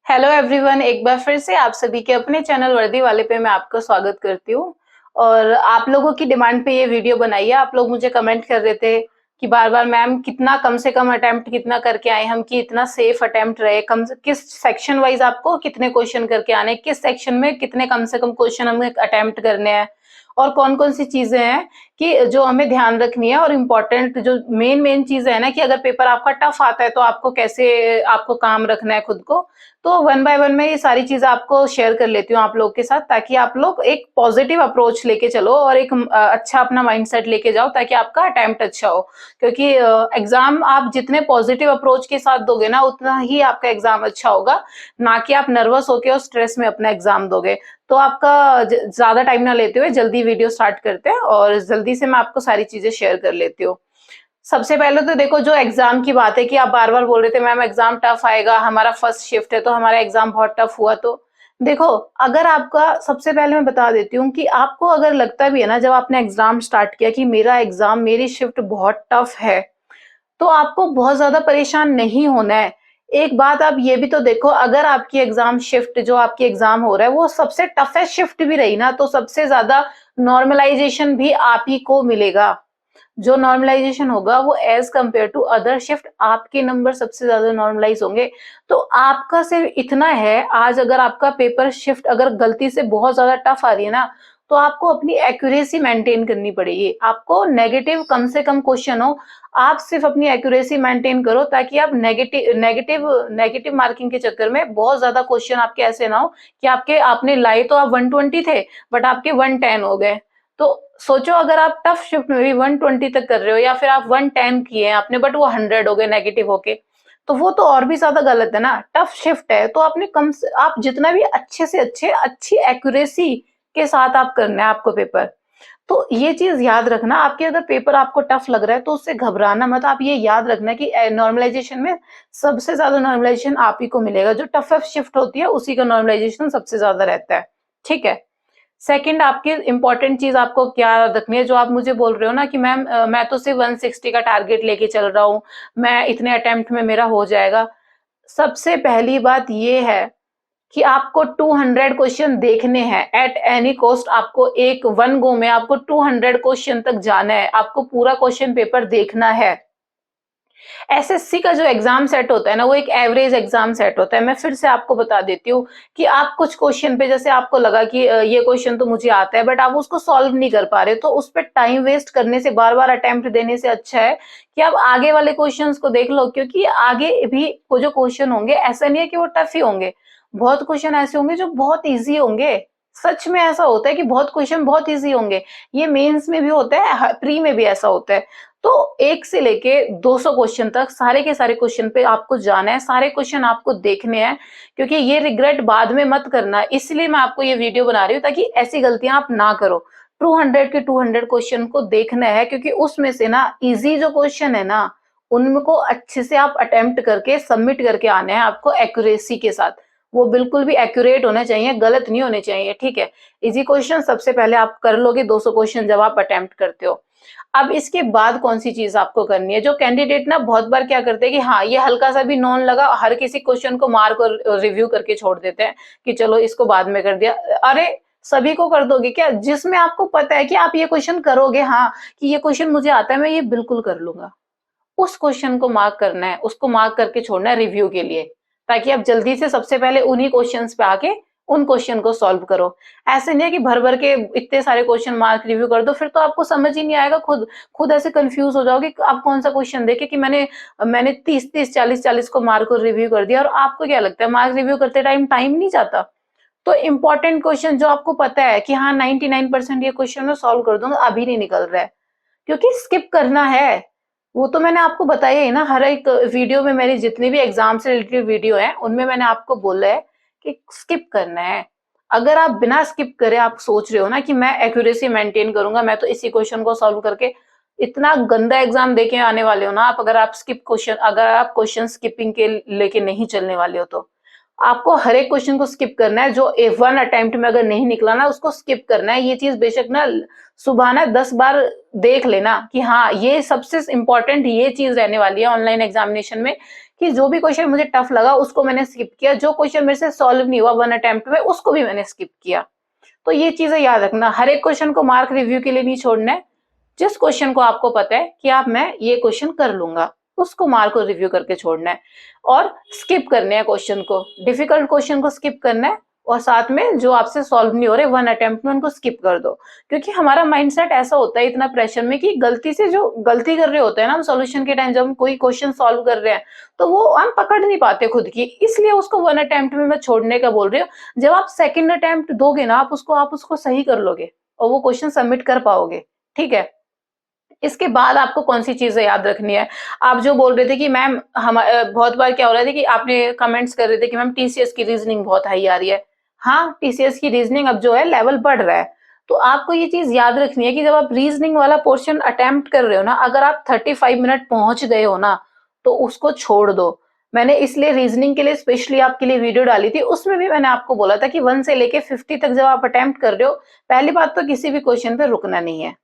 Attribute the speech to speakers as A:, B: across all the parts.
A: Hello everyone, एक बार फिर से आप सभी के अपने चैनल वर्दी वाले पे मैं आपका स्वागत करती हूँ। और आप लोगों की डिमांड पे ये वीडियो बनाई है। आप लोग मुझे कमेंट कर रहे थे कि बार-बार मैम कितना कम से कम अटेम्प्ट कितना करके आए हम, कि इतना सेफ अटेम्प्ट रहे, कम से किस सेक्शन वाइज आपको कितने क्वेश्चन करके आने, किस सेक्शन में कितने कम से कम क्वेश्चन हमें अटेम्प्ट करने हैं, और कौन-कौन सी चीजें हैं कि जो हमें ध्यान रखनी है, और इम्पोर्टेंट जो मेन चीजें है ना कि अगर पेपर आपका टफ आता है तो आपको कैसे आपको काम रखना है खुद को। तो वन बाय वन मैं ये सारी चीज़ें आपको शेयर कर लेती हूँ आप लोग के साथ, ताकि आप लोग एक पॉजिटिव अप्रोच लेके चलो और एक अच्छा अपना माइंडसेट लेके जाओ, ताकि आपका अटेम्प्ट अच्छा हो। क्योंकि एग्जाम आप जितने पॉजिटिव अप्रोच के साथ दोगे ना, उतना ही आपका एग्जाम अच्छा होगा, ना कि आप नर्वस होके और स्ट्रेस में अपना एग्जाम दोगे। तो आपका ज्यादा टाइम ना लेते हुए जल्दी वीडियो स्टार्ट करते हैं, और जल्दी से मैं आपको सारी चीजें शेयर कर लेती हूँ। सबसे पहले तो देखो, जो एग्जाम की बात है कि आप बार-बार बोल रहे थे मैम एग्जाम टफ आएगा, हमारा फर्स्ट शिफ्ट है तो हमारा एग्जाम बहुत टफ हुआ। तो देखो, अगर आपका, सबसे पहले मैं बता देती हूँ कि आपको अगर लगता भी है ना जब आपने एग्जाम स्टार्ट किया कि मेरा एग्जाम, मेरी शिफ्ट बहुत टफ है, तो आपको बहुत ज्यादा परेशान नहीं होना है। एक बात आप ये भी तो देखो, अगर आपकी एग्जाम शिफ्ट, जो आपकी एग्जाम हो रहा है वो सबसे टफेस्ट शिफ्ट भी रही ना, तो सबसे ज्यादा नॉर्मलाइजेशन भी आप ही को मिलेगा। जो नॉर्मलाइजेशन होगा वो as compare to other shift आपके नंबर सबसे ज्यादा नॉर्मलाइज होंगे। तो आपका सिर्फ इतना है, आज अगर आपका पेपर शिफ्ट अगर गलती से बहुत ज्यादा टफ आ रही है ना, तो आपको अपनी एक्यूरेसी मेंटेन करनी पड़ेगी। आपको नेगेटिव कम से कम क्वेश्चन हो, आप सिर्फ अपनी एक्यूरेसी मेंटेन करो, ताकि आप नेगेटिव नेगेटिव नेगेटिव मार्किंग के चक्कर में बहुत ज्यादा क्वेश्चन आपके ऐसे ना हो कि आपके, आपने लाए तो आप 120 थे बट आपके 110 हो गए। तो सोचो, अगर आप टफ शिफ्ट में भी 120 तक कर रहे हो, या फिर आप 110 किए हैं आपने बट वो 100 हो गए नेगेटिव होके, तो वो तो और भी ज्यादा गलत है ना। टफ शिफ्ट है तो आपने कम से, आप जितना भी अच्छे से अच्छे, अच्छी एक्यूरेसी के साथ आप करना है आपको पेपर। तो ये चीज याद रखना, आपके अगर पेपर आपको टफ लग रहा है तो उससे घबराना मत। आप ये याद रखना कि नॉर्मलाइजेशन में सबसे ज्यादा नॉर्मलाइजेशन आप ही को मिलेगा, जो टफेस्ट शिफ्ट होती है उसी का नॉर्मलाइजेशन सबसे ज्यादा रहता है। ठीक है। सेकंड, आपकी इंपॉर्टेंट चीज आपको क्या रखनी है, जो आप मुझे बोल रहे हो ना कि मैम मैं तो सिर्फ 160 का टारगेट लेके चल रहा हूँ, मैं इतने अटेम्प्ट में मेरा हो जाएगा। सबसे पहली बात ये है कि आपको 200 क्वेश्चन देखने हैं एट एनी कॉस्ट। आपको एक वन गो में आपको 200 क्वेश्चन तक जाना है, आपको पूरा क्वेश्चन पेपर देखना है। एसएससी का जो एग्जाम सेट होता है ना, वो एक एवरेज एग्जाम सेट होता है। मैं फिर से आपको बता देती हूँ कि आप कुछ क्वेश्चन पे, जैसे आपको लगा कि ये क्वेश्चन तो मुझे आता है बट आप उसको सॉल्व नहीं कर पा रहे, तो उस पर टाइम वेस्ट करने से, बार बार अटेम्प्ट देने से अच्छा है कि आप आगे वाले क्वेश्चन को देख लो। क्योंकि आगे भी वो जो क्वेश्चन होंगे, ऐसा नहीं है कि वो टफ ही होंगे, बहुत क्वेश्चन ऐसे होंगे जो बहुत ईजी होंगे। सच में ऐसा होता है कि बहुत क्वेश्चन बहुत ईजी होंगे। ये मेंस में भी होता है, प्री में भी ऐसा होता है। तो 1 से लेके 200 क्वेश्चन तक सारे के सारे क्वेश्चन पे आपको जाना है, सारे क्वेश्चन आपको देखने हैं, क्योंकि ये रिग्रेट बाद में मत करना। इसलिए मैं आपको ये वीडियो बना रही हूँ, ताकि ऐसी गलतियां आप ना करो। 200 के 200 क्वेश्चन को देखना है, क्योंकि उसमें से ना इजी जो क्वेश्चन है ना, उनको अच्छे से आप अटेम्प्ट करके सबमिट करके आने हैं आपको एक्यूरेसी के साथ। वो बिल्कुल भी एक्यूरेट होने चाहिए, गलत नहीं होने चाहिए। ठीक है। इजी क्वेश्चन सबसे पहले आप कर लोगे, 200 क्वेश्चन जब आप अटेम्प्ट करते हो। अब इसके बाद कौन सी चीज आपको करनी है, जो कैंडिडेट ना बहुत बार क्या करते हैं कि हाँ ये हल्का सा भी नॉन लगा, हर किसी क्वेश्चन को मार्क और रिव्यू करके छोड़ देते हैं कि चलो इसको बाद में कर दिया। अरे, सभी को कर दोगे क्या? जिसमें आपको पता है कि आप ये क्वेश्चन करोगे, हाँ कि ये क्वेश्चन मुझे आता है, मैं ये बिल्कुल कर लूंगा, उस क्वेश्चन को मार्क करना है, उसको मार्क करके छोड़ना है रिव्यू के लिए, ताकि आप जल्दी से सबसे पहले उन्हीं क्वेश्चंस पे आके उन क्वेश्चन को सॉल्व करो। ऐसे नहीं है कि भर भर के इतने सारे क्वेश्चन मार्क रिव्यू कर दो, फिर तो आपको समझ ही नहीं आएगा। खुद खुद ऐसे कंफ्यूज हो जाओगे कि आप कौन सा क्वेश्चन देखे, कि मैंने मैंने 30-30, 40-40 को मार्क और रिव्यू कर दिया। और आपको क्या लगता है, मार्क रिव्यू करते टाइम नहीं जाता? तो इंपॉर्टेंट क्वेश्चन जो आपको पता है कि हाँ 99% ये क्वेश्चन मैं सॉल्व कर दूंगा, अभी नहीं निकल रहा है, क्योंकि स्किप करना है। वो तो मैंने आपको बताया ही ना, हर एक वीडियो में, मेरी जितनी भी एग्जाम से रिलेटेड वीडियो है उनमें मैंने आपको बोला है कि स्किप करना है। अगर आप बिना स्किप करे आप सोच रहे हो ना कि मैं एक्यूरेसी मेंटेन करूंगा, मैं तो इसी क्वेश्चन को सॉल्व करके, इतना गंदा एग्जाम देके आने वाले हो ना आप, अगर आप स्किप क्वेश्चन, अगर आप क्वेश्चन स्किपिंग के लेके नहीं चलने वाले हो तो। आपको हर एक क्वेश्चन को स्किप करना है, जो वन अटेम्प्ट में अगर नहीं निकला ना उसको स्किप करना है। ये चीज बेशक ना सुबह ना 10 बार देख लेना कि हाँ ये सबसे इम्पोर्टेंट ये चीज रहने वाली है ऑनलाइन एग्जामिनेशन में, कि जो भी क्वेश्चन मुझे टफ लगा उसको मैंने स्किप किया, जो क्वेश्चन मेरे से सॉल्व नहीं हुआ वन अटेम्प्ट में उसको भी मैंने स्किप किया। तो ये चीजें याद रखना, हर एक क्वेश्चन को मार्क रिव्यू के लिए नहीं छोड़ना है। जिस क्वेश्चन को आपको पता है कि आप मैं ये क्वेश्चन कर लूंगा, उसको मार्क और रिव्यू करके छोड़ना है और स्किप करने हैं क्वेश्चन को, डिफिकल्ट क्वेश्चन को स्किप करना है और साथ में जो आपसे सॉल्व नहीं हो रहे वन अटेम्प्ट में उनको स्किप कर दो। क्योंकि हमारा माइंडसेट ऐसा होता है इतना प्रेशर में कि गलती से जो गलती कर रहे होते हैं ना हम सॉल्यूशन के टाइम, जब हम कोई क्वेश्चन सॉल्व कर रहे हैं तो वो हम पकड़ नहीं पाते खुद की, इसलिए उसको वन अटेम्प्ट में मैं छोड़ने का बोल रही हूँ। जब आप सेकंड अटेम्प्ट दोगे ना आप उसको सही कर लोगे और वो क्वेश्चन सबमिट कर पाओगे। ठीक है, इसके बाद आपको कौन सी चीजें याद रखनी है। आप जो बोल रहे थे कि मैम हम बहुत बार क्या हो रहा है कि आपने कमेंट्स कर रहे थे कि मैम टीसीएस की रीजनिंग बहुत हाई आ रही है। हाँ, टीसीएस की रीजनिंग अब जो है लेवल बढ़ रहा है, तो आपको ये चीज याद रखनी है कि जब आप रीजनिंग वाला पोर्शन अटेम्प्ट कर रहे हो ना, अगर आप 35 मिनट पहुंच गए हो ना तो उसको छोड़ दो। मैंने इसलिए रीजनिंग के लिए स्पेशली आपके लिए वीडियो डाली थी, उसमें भी मैंने आपको बोला था कि 1 से लेके 50 तक जब आप अटेम्प्ट कर रहे हो, पहली बात तो किसी भी क्वेश्चन पे रुकना नहीं है,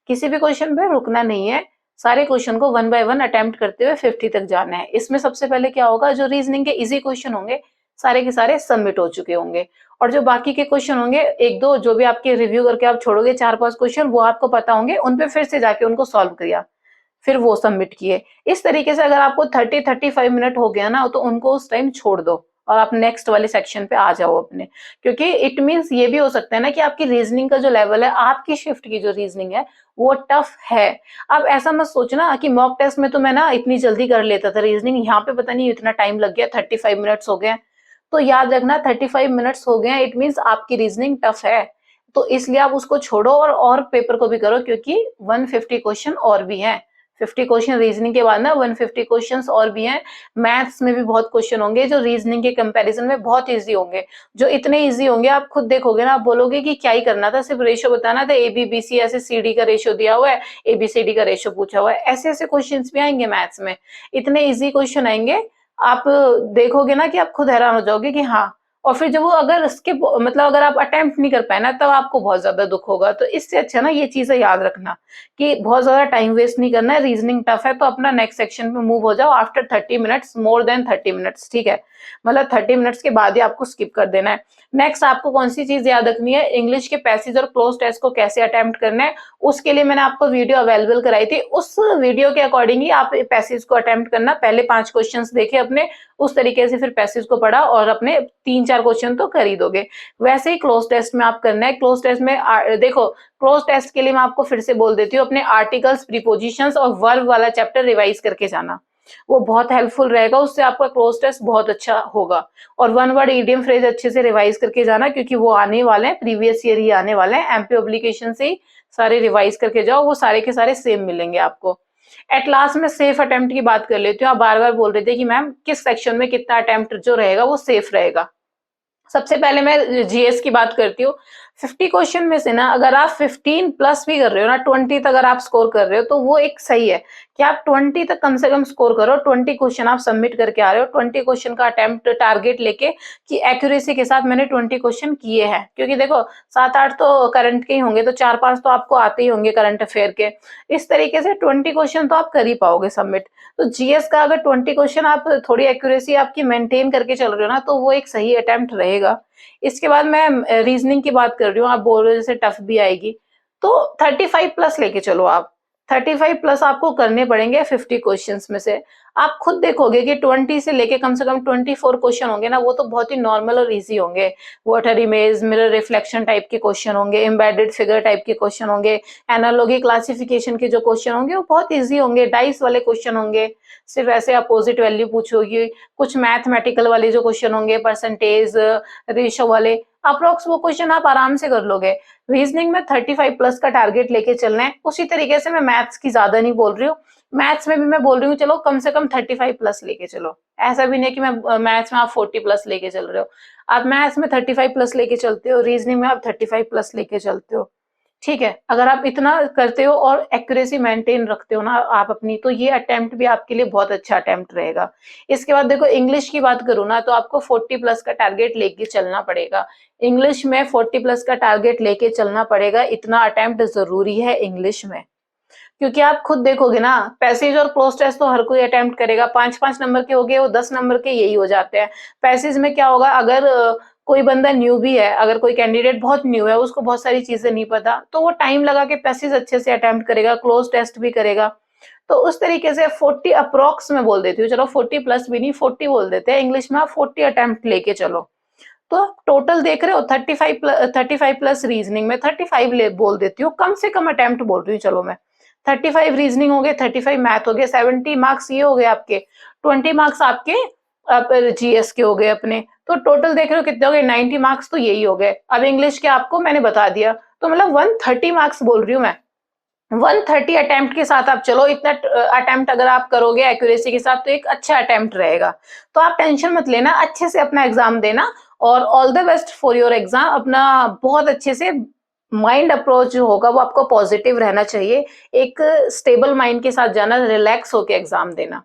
A: किसी भी क्वेश्चन पे रुकना नहीं है, सारे क्वेश्चन को वन बाय वन अटेम्प्ट करते हुए 50 तक जाना है। इसमें सबसे पहले क्या होगा, जो रीजनिंग के इजी क्वेश्चन होंगे सारे के सारे सबमिट हो चुके होंगे और जो बाकी के क्वेश्चन होंगे एक दो जो भी आपके रिव्यू करके आप छोड़ोगे 4-5 क्वेश्चन वो आपको पता होंगे, उन पे फिर से जाके उनको सॉल्व किया, फिर वो सबमिट किए। इस तरीके से अगर आपको 30-35 मिनट हो गया ना तो उनको उस टाइम छोड़ दो और आप नेक्स्ट वाले सेक्शन पे आ जाओ अपने, क्योंकि इट मींस ये भी हो सकता है ना कि आपकी रीजनिंग का जो लेवल है, आपकी शिफ्ट की जो रीजनिंग है वो टफ है। अब ऐसा मत सोचना कि मॉक टेस्ट में तो मैं ना इतनी जल्दी कर लेता था रीजनिंग, यहाँ पे पता नहीं इतना टाइम लग गया, 35 मिनट्स हो गए। तो याद रखना 35 मिनट्स हो गए इट मींस आपकी रीजनिंग टफ है, तो इसलिए आप उसको छोड़ो और पेपर को भी करो, क्योंकि 150 क्वेश्चन और भी हैं। 50 क्वेश्चन रीजनिंग के बाद ना 150 क्वेश्चंस और भी हैं। मैथ्स में भी बहुत क्वेश्चन होंगे जो रीजनिंग के कंपैरिजन में बहुत इजी होंगे, जो इतने इजी होंगे आप खुद देखोगे ना आप बोलोगे कि क्या ही करना था, सिर्फ रेशियो बताना था, ए बी बी सी ऐसे सी डी का रेशियो दिया हुआ है, ए बी सी डी का रेशियो पूछा हुआ है, ऐसे ऐसे क्वेश्चंस भी आएंगे मैथ्स में, इतने इजी क्वेश्चन आएंगे, आप देखोगे ना कि आप खुद हैरान हो जाओगे कि हाँ। और फिर जब वो अगर स्किप मतलब अगर आप अटेम्प्ट नहीं कर पाए ना तब आपको बहुत ज्यादा दुख होगा। तो इससे अच्छा ना ये चीजें याद रखना कि बहुत ज्यादा टाइम वेस्ट नहीं करना है, रीजनिंग टफ है तो अपना नेक्स्ट सेक्शन पे मूव हो जाओ after 30 minutes, more than 30 minutes. ठीक है, मतलब 30 मिनट्स के बाद ही आपको स्किप कर देना है। नेक्स्ट आपको कौन सी चीज याद रखनी है, इंग्लिश के पैसेज और क्लोज टेस्ट को कैसे अटेम्प्ट करना है, उसके लिए मैंने आपको वीडियो अवेलेबल कराई थी, उस वीडियो के अकॉर्डिंग ही आप पैसेज को अटेम्प्ट करना। पहले 5 क्वेश्चंस देखे अपने, उस तरीके से फिर पैसेज को पढ़ा और अपने 3-4 क्वेश्चन तो कर ही दोगे। वैसे ही क्लोज टेस्ट में आप करना है। क्लोज टेस्ट में देखो, क्लोज टेस्ट के लिए मैं आपको फिर से बोल देती हूँ, अपने आर्टिकल्स, प्रीपोजिशंस और वर्ब वाला चैप्टर रिवाइज करके जाना, वो बहुत हेल्पफुल रहेगा, उससे आपका क्लोज टेस्ट बहुत अच्छा होगा। और वन वर्ड इडियम फ्रेज अच्छे से रिवाइज करके जाना, क्योंकि वो आने वाले हैं, प्रीवियस ईयर ही आने वाले हैं, एमपी ऑब्लिकेशन से ही सारे रिवाइज करके जाओ, वो सारे के सारे सेम मिलेंगे आपको। एट लास्ट में सेफ अटेम्प्ट की बात कर लेती हूँ। आप बार बार बोल रहे थे कि मैम किस सेक्शन में कितना अटेम्प्ट जो रहेगा वो सेफ रहेगा। सबसे पहले मैं जीएस की बात करती हूँ। 50 क्वेश्चन में से ना अगर आप 15 प्लस भी कर रहे हो ना, 20 तक अगर आप स्कोर कर रहे हो तो वो एक सही है कि आप 20 तक कम से कम स्कोर करो। 20 क्वेश्चन आप सबमिट करके आ रहे हो, 20 क्वेश्चन का अटेम्प्ट टारगेट लेके कि एक्यूरेसी के साथ मैंने 20 क्वेश्चन किए हैं, क्योंकि देखो 7-8 तो करंट के ही होंगे, तो 4-5 तो आपको आते ही होंगे करंट अफेयर के। इस तरीके से 20 क्वेश्चन तो आप कर ही पाओगे सबमिट। तो जीएस का अगर 20 क्वेश्चन आप थोड़ी एक्यूरेसी आपकी मेंटेन करके चल रहे हो ना तो वो एक सही अटेम्प्ट रहेगा। इसके बाद मैं रीजनिंग की बात कर रही हूँ, आप बोल रहे हो जैसे टफ भी आएगी, तो 35 प्लस लेके चलो आप। 35 प्लस आपको करने पड़ेंगे 50 क्वेश्चंस में से। आप खुद देखोगे कि 20 से लेके कम से कम 24 क्वेश्चन होंगे ना, वो तो बहुत ही नॉर्मल और इजी होंगे। Water image, mirror reflection type के क्वेश्चन होंगे, एम्बेडेड फिगर टाइप के क्वेश्चन होंगे, एनालॉगी क्लासिफिकेशन के जो क्वेश्चन होंगे वो बहुत इजी होंगे, डाइस वाले क्वेश्चन होंगे, सिर्फ ऐसे अपोजिट वैल्यू पूछोगी। कुछ मैथमेटिकल वाले जो क्वेश्चन होंगे, परसेंटेज, रेशो वाले, अप्रोक्स वो क्वेश्चन आप आराम से कर लोगे। रीजनिंग में 35 प्लस का टारगेट लेके चलना है। उसी तरीके से मैं मैथ्स की ज्यादा नहीं बोल रही हूँ, मैथ्स में भी मैं बोल रही हूँ चलो कम से कम 35 प्लस लेके चलो। ऐसा भी नहीं कि मैं मैथ्स में आप 40 प्लस लेके चल रहे हो, आप मैथ्स में 35 प्लस लेके चलते हो, रीजनिंग में आप 35 प्लस लेके चलते हो। ठीक है? अगर आप इतना करते हो और एक्यूरेसी मेंटेन रखते हो ना आप अपनी, तो ये अटेम्प्ट भी आपके लिए बहुत अच्छा अटेम्प्ट रहेगा। इसके बाद देखो इंग्लिश की बात करूँ ना, तो आपको 40 प्लस का टारगेट लेके चलना पड़ेगा। इंग्लिश में 40 प्लस का टारगेट लेके चलना पड़ेगा, इतना अटेम्प्ट ज़रूरी है इंग्लिश में। क्योंकि आप खुद देखोगे ना, पैसेज और क्लोज टेस्ट तो हर कोई अटेम्प्ट करेगा, 5-5 नंबर के हो गए, वो 10 नंबर के यही हो जाते हैं। पैसेज में क्या होगा, अगर कोई बंदा न्यू भी है, अगर कोई कैंडिडेट बहुत न्यू है, उसको बहुत सारी चीज़ें नहीं पता, तो वो टाइम लगा के पैसेज अच्छे से अटेम्प्ट करेगा, क्लोज टेस्ट भी करेगा। तो उस तरीके से 40 अप्रॉक्स मैं बोल देती हूँ, चलो 40 प्लस भी नहीं, 40 बोल देते हैं। इंग्लिश में आप 40 अटेम्प्ट लेके चलो। तो टोटल देख रहे हो 35 प्लस रीजनिंग में 35 ले बोल देती हूँ, कम से कम अटेम्प्ट बोल रही हूँ, चलो मैं 35 रीजनिंग हो गए, 35 मैथ हो गए, 70 मार्क्स ये हो गए आपके, 20 मार्क्स आपके जीएस के हो गए अपने। तो टोटल देख रहे हो कितने हो गए, 90 मार्क्स तो यही हो गए। अब इंग्लिश के आपको मैंने बता दिया, तो मतलब 130 मार्क्स बोल रही हूँ मैं। 130 अटेम्प्ट के साथ आप चलो, इतना अटेम्प्ट अगर आप करोगे एक्यूरेसी के साथ, तो एक अच्छा अटेम्प्ट रहेगा। तो आप टेंशन मत लेना, अच्छे से अपना एग्जाम देना, और all the best for your exam. अपना बहुत अच्छे से माइंड अप्रोच जो होगा वो आपको पॉजिटिव रहना चाहिए, एक स्टेबल माइंड के साथ जाना, रिलैक्स होके एग्जाम देना।